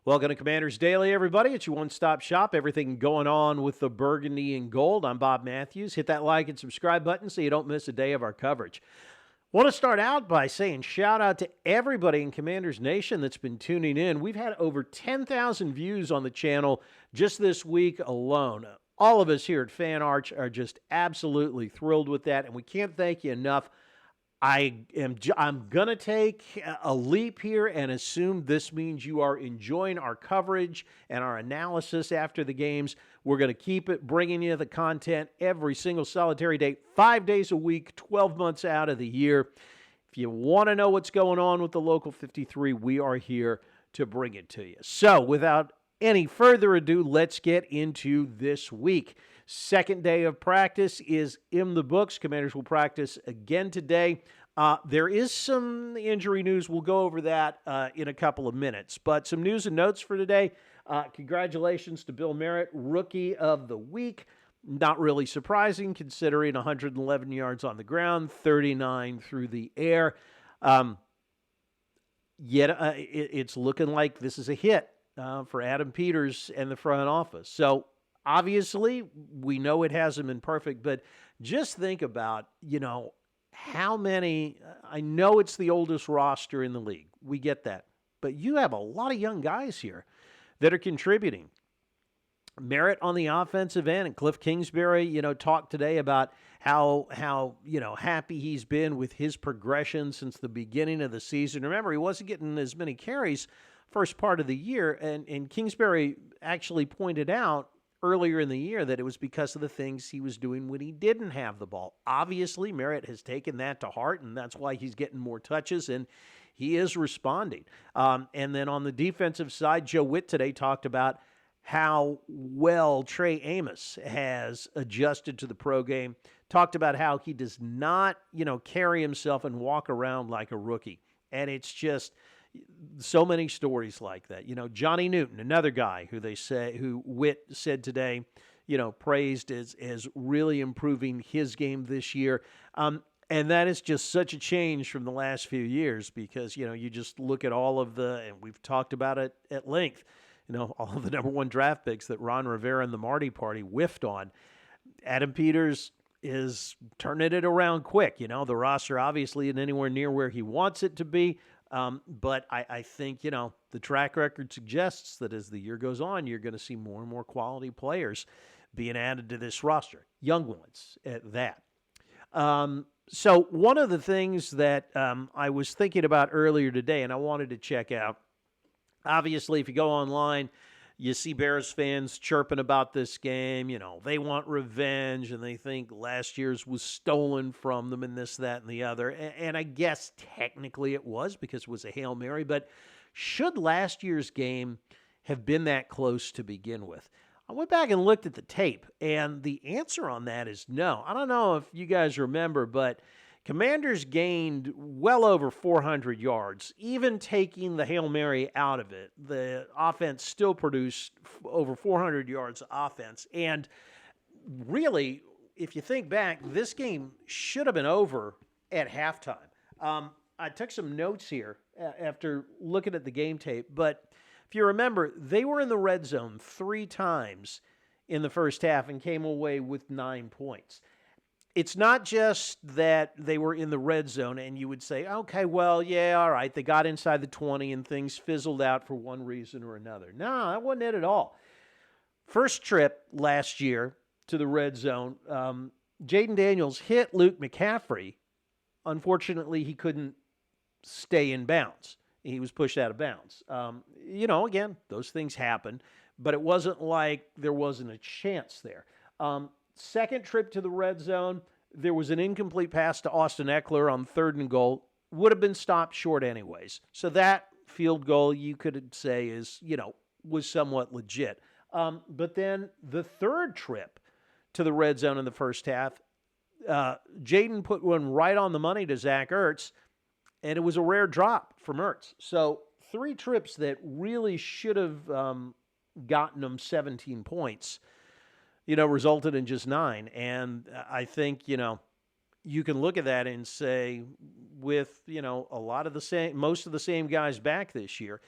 Welcome to Commanders Daily, everybody. It's your one-stop shop. Everything going on with the burgundy and gold. I'm Bob Matthews. Hit that like and subscribe button so you don't miss a day of our coverage. Want to start out by saying shout out to everybody in Commanders Nation that's been tuning in. We've had over 10,000 views on the channel just this week alone. All of us here at Fan Arch are just absolutely thrilled with that, and we can't thank you enough. I'm going to take a leap here and assume this means you are enjoying our coverage and our analysis after the games. We're going to keep it, bringing you the content every single solitary day, 5 days a week, 12 months out of the year. If you want to know what's going on with the Local 53, we are here to bring it to you. So without any further ado, let's get into this week. Second day of practice is in the books. Commanders will practice again today. There is some injury news. We'll go over that in a couple of minutes. But some news and notes for today. Congratulations to Bill Merritt, Rookie of the Week. Not really surprising considering 111 yards on the ground, 39 through the air. Yet it's looking like this is a hit for Adam Peters and the front office. So obviously, we know it hasn't been perfect, but just think about, how many, I know it's the oldest roster in the league. We get that. But you have a lot of young guys here that are contributing. Merritt on the offensive end, and Cliff Kingsbury, talked today about how happy he's been with his progression since the beginning of the season. Remember, he wasn't getting as many carries first part of the year, and Kingsbury actually pointed out earlier in the year that it was because of the things he was doing when he didn't have the ball. Obviously, Merritt has taken that to heart, and that's why he's getting more touches, and he is responding. And then on the defensive side, Joe Witt today talked about how well Trey Amos has adjusted to the pro game, talked about how he does not, carry himself and walk around like a rookie. And it's just so many stories like that. Johnny Newton, another guy who Witt said today, praised as really improving his game this year. And that is just such a change from the last few years because, you just look at all of and we've talked about it at length, all of the number one draft picks that Ron Rivera and the Marty Party whiffed on. Adam Peters is turning it around quick. The roster obviously isn't anywhere near where he wants it to be. But I think, the track record suggests that as the year goes on, you're going to see more and more quality players being added to this roster, young ones at that. So one of the things that I was thinking about earlier today and I wanted to check out, obviously, if you go online, you see Bears fans chirping about this game. They want revenge, and they think last year's was stolen from them and this, that, and the other. And I guess technically it was because it was a Hail Mary. But should last year's game have been that close to begin with? I went back and looked at the tape, and the answer on that is no. I don't know if you guys remember, but Commanders gained well over 400 yards. Even taking the Hail Mary out of it, the offense still produced over 400 yards of offense. And really, if you think back, this game should have been over at halftime. I took some notes here after looking at the game tape, but if you remember, they were in the red zone 3 times in the first half and came away with 9 points. It's not just that they were in the red zone and you would say, okay, well, yeah, all right, they got inside the 20 and things fizzled out for one reason or another. No, that wasn't it at all. First trip last year to the red zone, Jaden Daniels hit Luke McCaffrey. Unfortunately, he couldn't stay in bounds. He was pushed out of bounds. Again, those things happen, but it wasn't like there wasn't a chance there. Second trip to the red zone, there was an incomplete pass to Austin Eckler on 3rd and goal. Would have been stopped short anyways. So that field goal you could say was somewhat legit. But then the third trip to the red zone in the first half, Jaden put one right on the money to Zach Ertz, and it was a rare drop from Ertz. So 3 trips that really should have gotten them 17 points, resulted in just 9. And I think, you can look at that and say with, a lot of the same, most of the same guys back this year,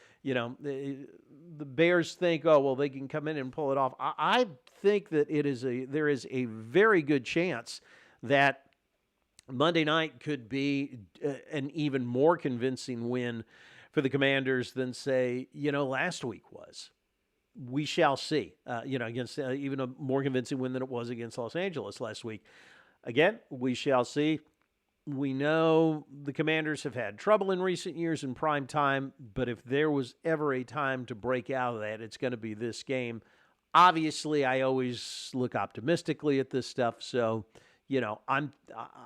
the Bears think, oh, well, they can come in and pull it off. I think that there is a very good chance that Monday night could be an even more convincing win for the Commanders than, say, last week was. We shall see, against even a more convincing win than it was against Los Angeles last week. Again, we shall see. We know the Commanders have had trouble in recent years in prime time, but if there was ever a time to break out of that, it's going to be this game. Obviously, I always look optimistically at this stuff, so I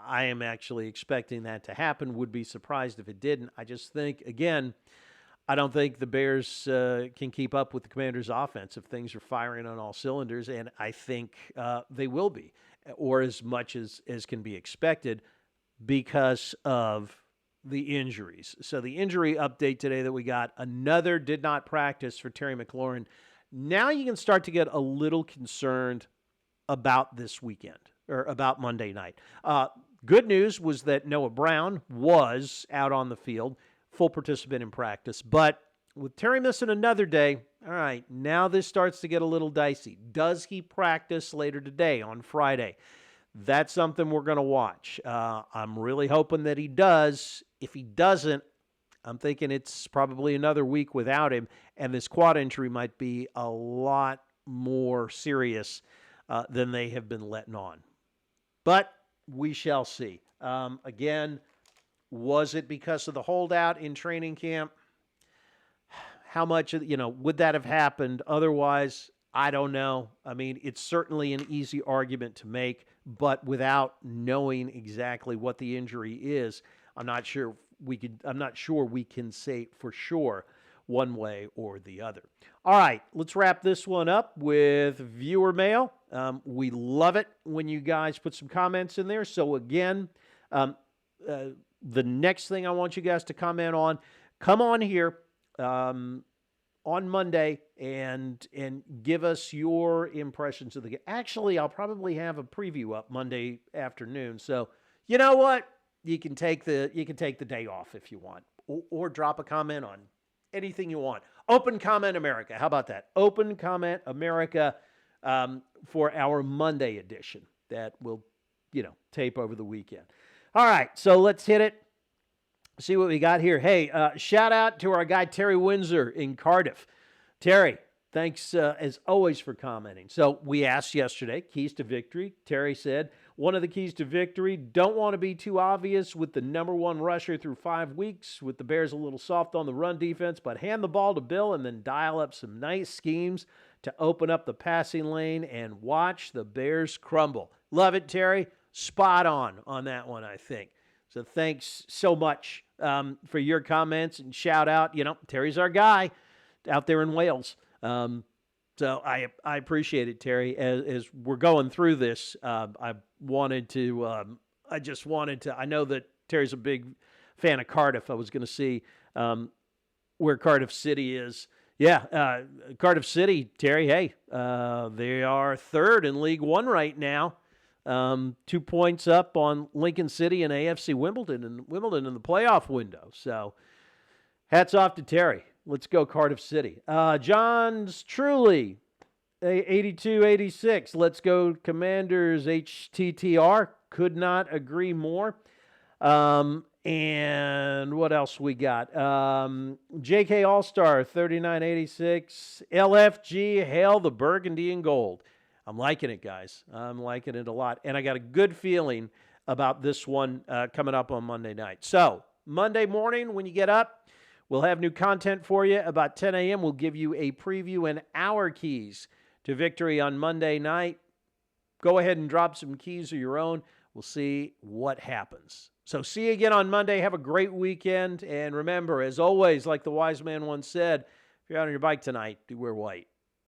am actually expecting that to happen. Would be surprised if it didn't. I just think, again, I don't think the Bears can keep up with the Commanders' offense if things are firing on all cylinders, and I think they will be, or as much as can be expected, because of the injuries. So the injury update today that we got, another did not practice for Terry McLaurin. Now you can start to get a little concerned about this weekend, or about Monday night. Good news was that Noah Brown was out on the field, full participant in practice. But with Terry missing another day, all right, now this starts to get a little dicey. Does he practice later today on Friday? That's something we're going to watch. I'm really hoping that he does. If he doesn't, I'm thinking it's probably another week without him, and this quad injury might be a lot more serious than they have been letting on. But we shall see. Again, was it because of the holdout in training camp? How much, would that have happened otherwise? I don't know. I mean, it's certainly an easy argument to make, but without knowing exactly what the injury is, I'm not sure we can say for sure one way or the other. All right, let's wrap this one up with viewer mail. We love it when you guys put some comments in there. So again, the next thing I want you guys to comment on, come on here on Monday and give us your impressions of the game. Actually, I'll probably have a preview up Monday afternoon. So you know what? You can take the day off if you want, or drop a comment on anything you want. Open Comment America. How about that? Open Comment America for our Monday edition that will, tape over the weekend. All right, so let's hit it. See what we got here. Hey, shout out to our guy Terry Windsor in Cardiff. Terry, thanks as always for commenting. So we asked yesterday, keys to victory. Terry said, one of the keys to victory, don't want to be too obvious with the number one rusher through 5 weeks, with the Bears a little soft on the run defense, but hand the ball to Bill and then dial up some nice schemes to open up the passing lane and watch the Bears crumble. Love it, Terry. Spot on that one, I think. So thanks so much for your comments and shout out. Terry's our guy out there in Wales. So I appreciate it, Terry. As we're going through this, I know that Terry's a big fan of Cardiff. I was going to see where Cardiff City is. Yeah, Cardiff City, Terry, hey, they are third in League One right now. 2 points up on Lincoln City and AFC Wimbledon in the playoff window. So hats off to Terry. Let's go Cardiff City. John's Truly, 82-86. Let's go Commanders HTTR. Could not agree more. And what else we got? JK All-Star, 39-86. LFG, hail the burgundy and gold. I'm liking it, guys. I'm liking it a lot. And I got a good feeling about this one coming up on Monday night. So Monday morning when you get up, we'll have new content for you. About 10 a.m., we'll give you a preview and our keys to victory on Monday night. Go ahead and drop some keys of your own. We'll see what happens. So see you again on Monday. Have a great weekend. And remember, as always, like the wise man once said, if you're out on your bike tonight, do wear white.